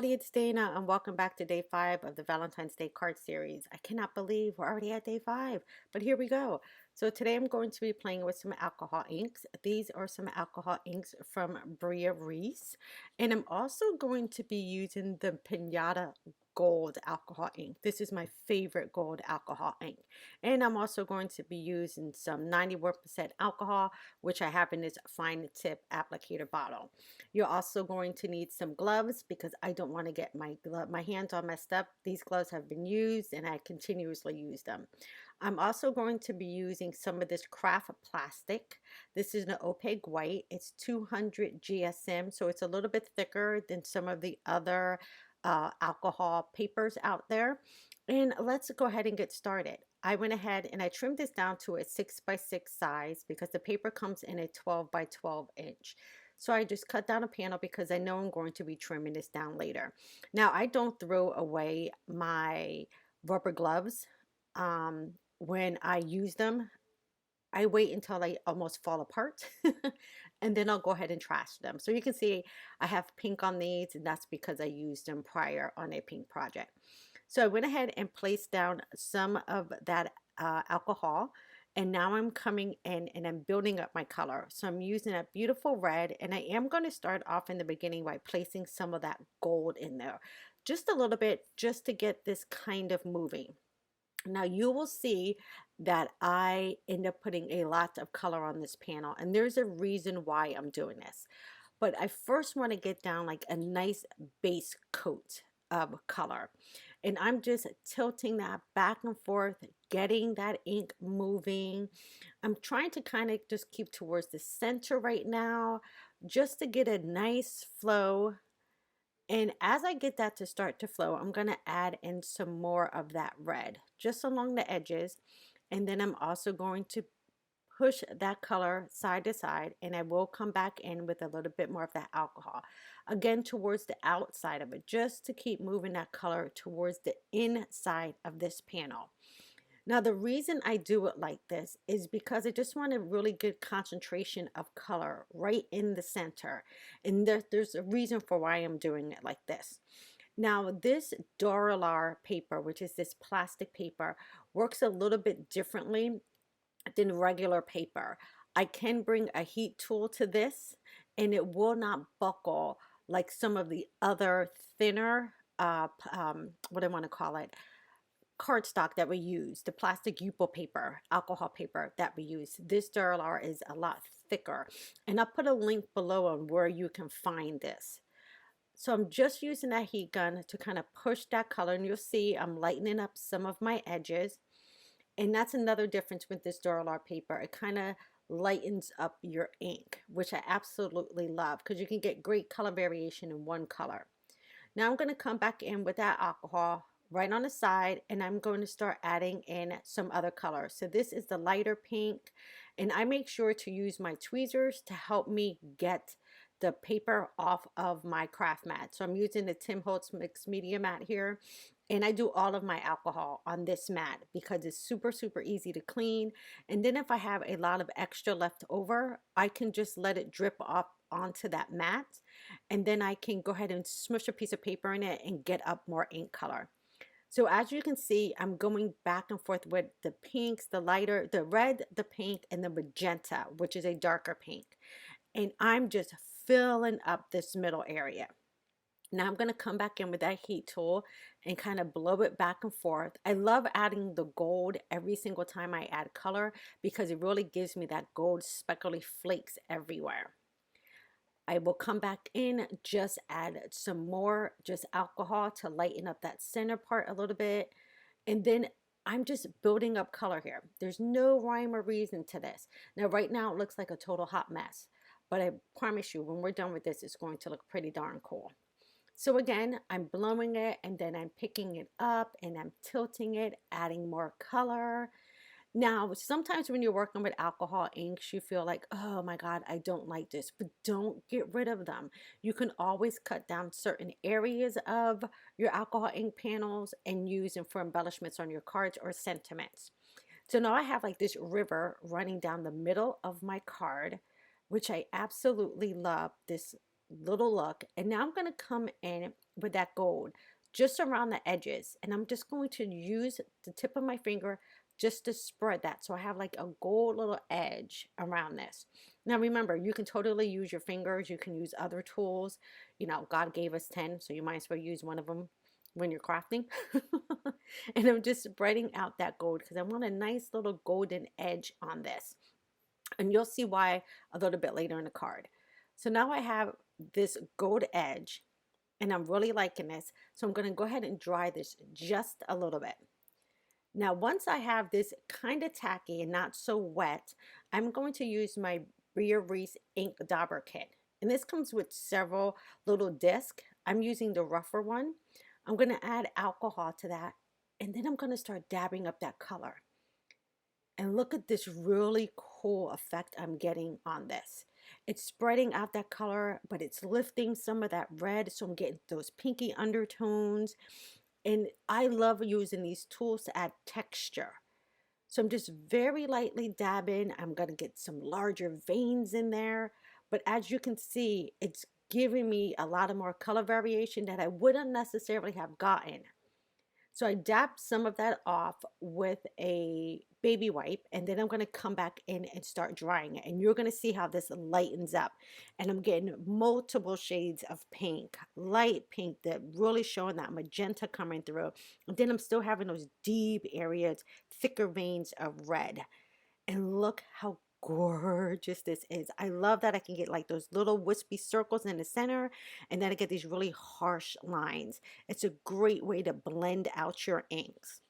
It's Dana, and welcome back to day 5 of the Valentine's Day card series. I cannot believe we're already at day 5, but here we go. So today I'm going to be playing with some alcohol inks. These are some alcohol inks from Brea Reese, and I'm also going to be using the Pinata gold alcohol ink. This is my favorite gold alcohol ink. And I'm also going to be using some 91% alcohol, which I have in this fine tip applicator bottle. You're also going to need some gloves because I don't want to get my hands all messed up. These gloves have been used and I continuously use them. I'm also going to be using some of this craft plastic. This is an opaque white. It's 200 GSM, so it's a little bit thicker than some of the other alcohol papers out there. And let's go ahead and get started. I went ahead and I trimmed this down to a 6x6 size because the paper comes in a 12x12 inch. So I just cut down a panel because I know I'm going to be trimming this down later. Now I don't throw away my rubber gloves when I use them. I wait until they almost fall apart and then I'll go ahead and trash them. So you can see I have pink on these, and that's because I used them prior on a pink project. So I went ahead and placed down some of that alcohol, and now I'm coming in and I'm building up my color. So I'm using a beautiful red, and I am going to start off in the beginning by placing some of that gold in there. Just a little bit, just to get this kind of moving. Now you will see that I end up putting a lot of color on this panel, and there's a reason why I'm doing this. But I first want to get down like a nice base coat of color. And I'm just tilting that back and forth, getting that ink moving. I'm trying to kind of just keep towards the center right now, just to get a nice flow. And as I get that to start to flow, I'm going to add in some more of that red just along the edges. And then I'm also going to push that color side to side, and I will come back in with a little bit more of that alcohol. Again, towards the outside of it, just to keep moving that color towards the inside of this panel. Now, the reason I do it like this is because I just want a really good concentration of color right in the center. And there's a reason for why I'm doing it like this. Now, this Duralar paper, which is this plastic paper, works a little bit differently than regular paper. I can bring a heat tool to this, and it will not buckle like some of the other thinner, what do I want to call it, cardstock that we use, the plastic Yupo paper, alcohol paper that we use. This Duralar is a lot thicker, and I'll put a link below on where you can find this. So I'm just using that heat gun to kind of push that color, and you'll see I'm lightening up some of my edges. And that's another difference with this Duralar paper. It kind of lightens up your ink, which I absolutely love because you can get great color variation in one color. Now I'm going to come back in with that alcohol right on the side, and I'm going to start adding in some other colors. So this is the lighter pink, and I make sure to use my tweezers to help me get the paper off of my craft mat. So I'm using the Tim Holtz mixed media mat here, and I do all of my alcohol on this mat because it's super easy to clean. And then if I have a lot of extra left over, I can just let it drip off onto that mat, and then I can go ahead and smush a piece of paper in it and get up more ink color. So as you can see, I'm going back and forth with the pinks, the lighter, the red, the pink, and the magenta, which is a darker pink. And I'm just filling up this middle area. Now I'm going to come back in with that heat tool and kind of blow it back and forth. I love adding the gold every single time I add color because it really gives me that gold speckly flakes everywhere. I will come back in, just add some more just alcohol to lighten up that center part a little bit. And then I'm just building up color here. There's no rhyme or reason to this. Now, right now it looks like a total hot mess, but I promise you when we're done with this, it's going to look pretty darn cool. So again, I'm blowing it, and then I'm picking it up and I'm tilting it, adding more color. Now, sometimes when you're working with alcohol inks, you feel like, oh my God, I don't like this, but don't get rid of them. You can always cut down certain areas of your alcohol ink panels and use them for embellishments on your cards or sentiments. So now I have like this river running down the middle of my card, which I absolutely love, this little look. And now I'm going to come in with that gold just around the edges. And I'm just going to use the tip of my finger just to spread that. So I have like a gold little edge around this. Now remember, you can totally use your fingers. You can use other tools. You know, God gave us 10, so you might as well use one of them when you're crafting. And I'm just spreading out that gold because I want a nice little golden edge on this. And you'll see why a little bit later in the card. So now I have this gold edge and I'm really liking this. So I'm going to go ahead and dry this just a little bit. Now, once I have this kind of tacky and not so wet, I'm going to use my Reese ink dauber kit. And this comes with several little discs. I'm using the rougher one. I'm going to add alcohol to that. And then I'm going to start dabbing up that color. And look at this really cool effect I'm getting on this. It's spreading out that color, but it's lifting some of that red. So I'm getting those pinky undertones. And I love using these tools to add texture. So I'm just very lightly dabbing. I'm going to get some larger veins in there. But as you can see, it's giving me a lot of more color variation that I wouldn't necessarily have gotten. So I dabbed some of that off with a baby wipe, and then I'm going to come back in and start drying it. And you're going to see how this lightens up. And I'm getting multiple shades of pink, light pink, that really showing that magenta coming through. And then I'm still having those deep areas, thicker veins of red. And look how gorgeous this is. I love that I can get like those little wispy circles in the center, and then I get these really harsh lines. It's a great way to blend out your inks.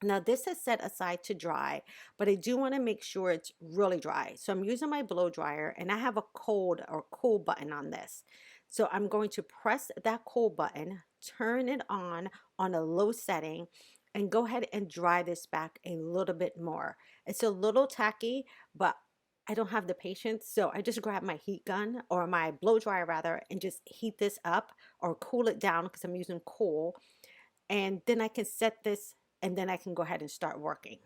Now this is set aside to dry, but I do want to make sure it's really dry. So I'm using my blow dryer, and I have a cold or cool button on this. So I'm going to press that cool button, turn it on a low setting, and go ahead and dry this back a little bit more. It's a little tacky, but I don't have the patience, so I just grab my heat gun, or my blow dryer rather, and just heat this up or cool it down because I'm using coal. And then I can set this, and then I can go ahead and start working.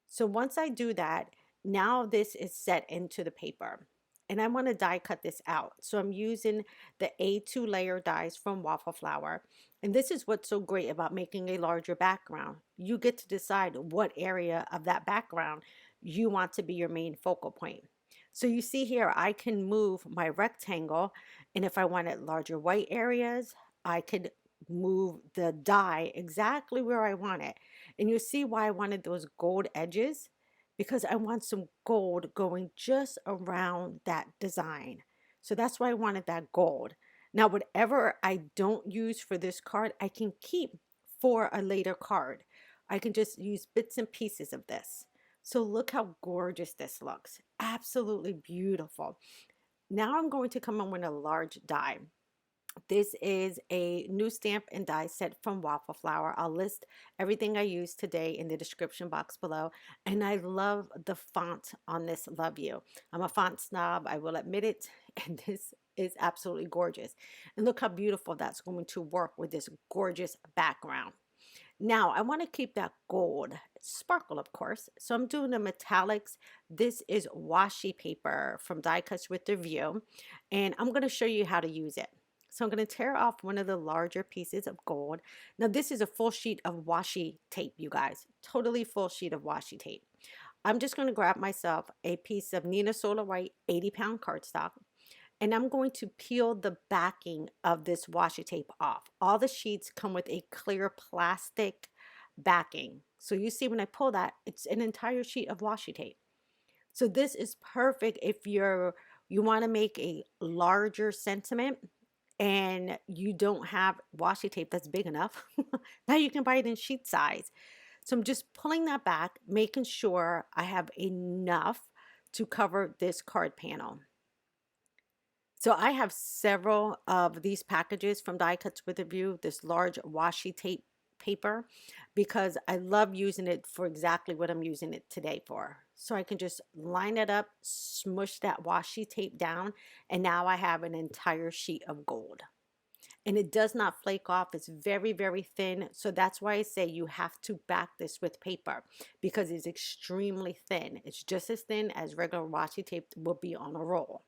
So once I do that, now this is set into the paper. And I want to die cut this out. So I'm using the A2 layer dies from Waffle Flower. And this is what's so great about making a larger background. You get to decide what area of that background you want to be your main focal point. So you see here, I can move my rectangle. And if I wanted larger white areas, I could move the die exactly where I want it. And you see why I wanted those gold edges, because I want some gold going just around that design. So that's why I wanted that gold. Now, whatever I don't use for this card, I can keep for a later card. I can just use bits and pieces of this. So look how gorgeous this looks. Absolutely beautiful. Now I'm going to come in with a large die. This is a new stamp and die set from Waffle Flower. I'll list everything I used today in the description box below. And I love the font on this. Love you. I'm a font snob, I will admit it. And this is absolutely gorgeous. And look how beautiful that's going to work with this gorgeous background. Now, I want to keep that gold sparkle, of course. So I'm doing the metallics. This is washi paper from Die Cuts with Review. And I'm going to show you how to use it. So I'm going to tear off one of the larger pieces of gold. Now this is a full sheet of washi tape, you guys. Totally full sheet of washi tape. I'm just going to grab myself a piece of Neenah Solar White 80-pound cardstock. And I'm going to peel the backing of this washi tape off. All the sheets come with a clear plastic backing. So you see when I pull that, it's an entire sheet of washi tape. So this is perfect if you want to make a larger sentiment and you don't have washi tape that's big enough. Now you can buy it in sheet size. So I'm just pulling that back, making sure I have enough to cover this card panel. So I have several of these packages from Die Cuts with Review, this large washi tape paper, because I love using it for exactly what I'm using it today for. So I can just line it up, smush that washi tape down, and now I have an entire sheet of gold. And it does not flake off. It's very, very thin. So that's why I say you have to back this with paper, because it's extremely thin. It's just as thin as regular washi tape will be on a roll.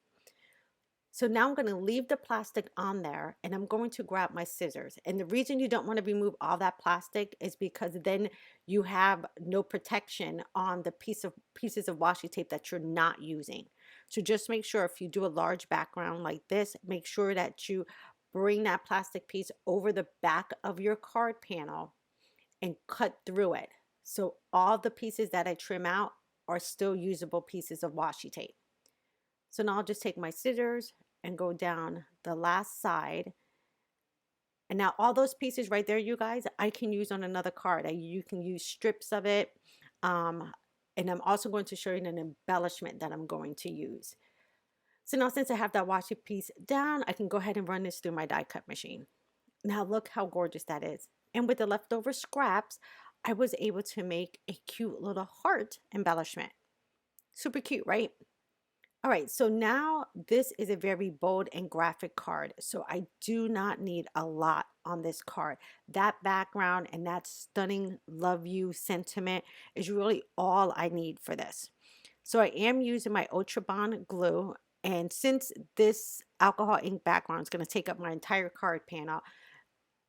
So now I'm going to leave the plastic on there and I'm going to grab my scissors. And the reason you don't want to remove all that plastic is because then you have no protection on the pieces of washi tape that you're not using. So just make sure if you do a large background like this, make sure that you bring that plastic piece over the back of your card panel and cut through it. So all the pieces that I trim out are still usable pieces of washi tape. So now I'll just take my scissors and go down the last side. And now all those pieces right there, you guys, I can use on another card. You can use strips of it. And I'm also going to show you an embellishment that I'm going to use. So now since I have that washi piece down, I can go ahead and run this through my die cut machine. Now look how gorgeous that is. And with the leftover scraps, I was able to make a cute little heart embellishment. Super cute, right? All right, so now this is a very bold and graphic card. So I do not need a lot on this card. That background and that stunning love you sentiment is really all I need for this. So I am using my Ultra Bond glue. And since this alcohol ink background is going to take up my entire card panel,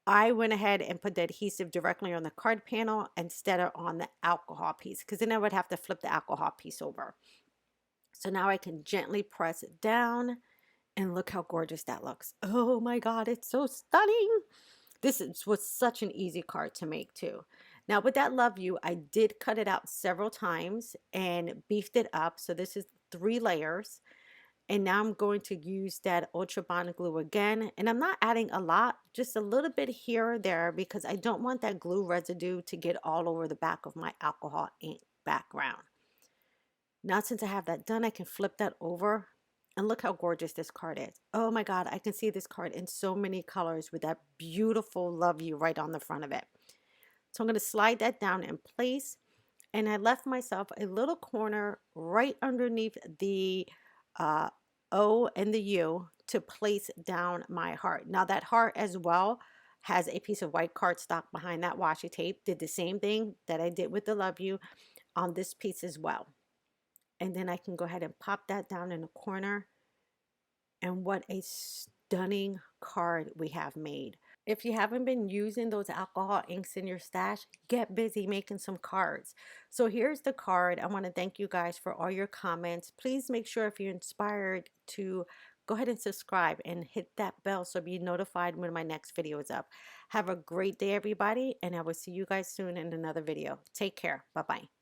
I went ahead and put the adhesive directly on the card panel instead of on the alcohol piece, because then I would have to flip the alcohol piece over. So now I can gently press it down and look how gorgeous that looks. Oh my God, it's so stunning. Was such an easy card to make too. Now with that love you, I did cut it out several times and beefed it up. So this is 3 layers. And now I'm going to use that Ultra Bond glue again. And I'm not adding a lot, just a little bit here or there because I don't want that glue residue to get all over the back of my alcohol ink background. Now since I have that done, I can flip that over and look how gorgeous this card is. Oh my God, I can see this card in so many colors with that beautiful love you right on the front of it. So I'm going to slide that down in place. And I left myself a little corner right underneath the O and the U to place down my heart. Now that heart as well has a piece of white cardstock behind that washi tape. Did the same thing that I did with the love you on this piece as well. And then I can go ahead and pop that down in the corner. And what a stunning card we have made. If you haven't been using those alcohol inks in your stash, get busy making some cards. So here's the card. I want to thank you guys for all your comments. Please make sure if you're inspired to go ahead and subscribe and hit that bell so be notified when my next video is up. Have a great day, everybody, and I will see you guys soon in another video. Take care. Bye-bye.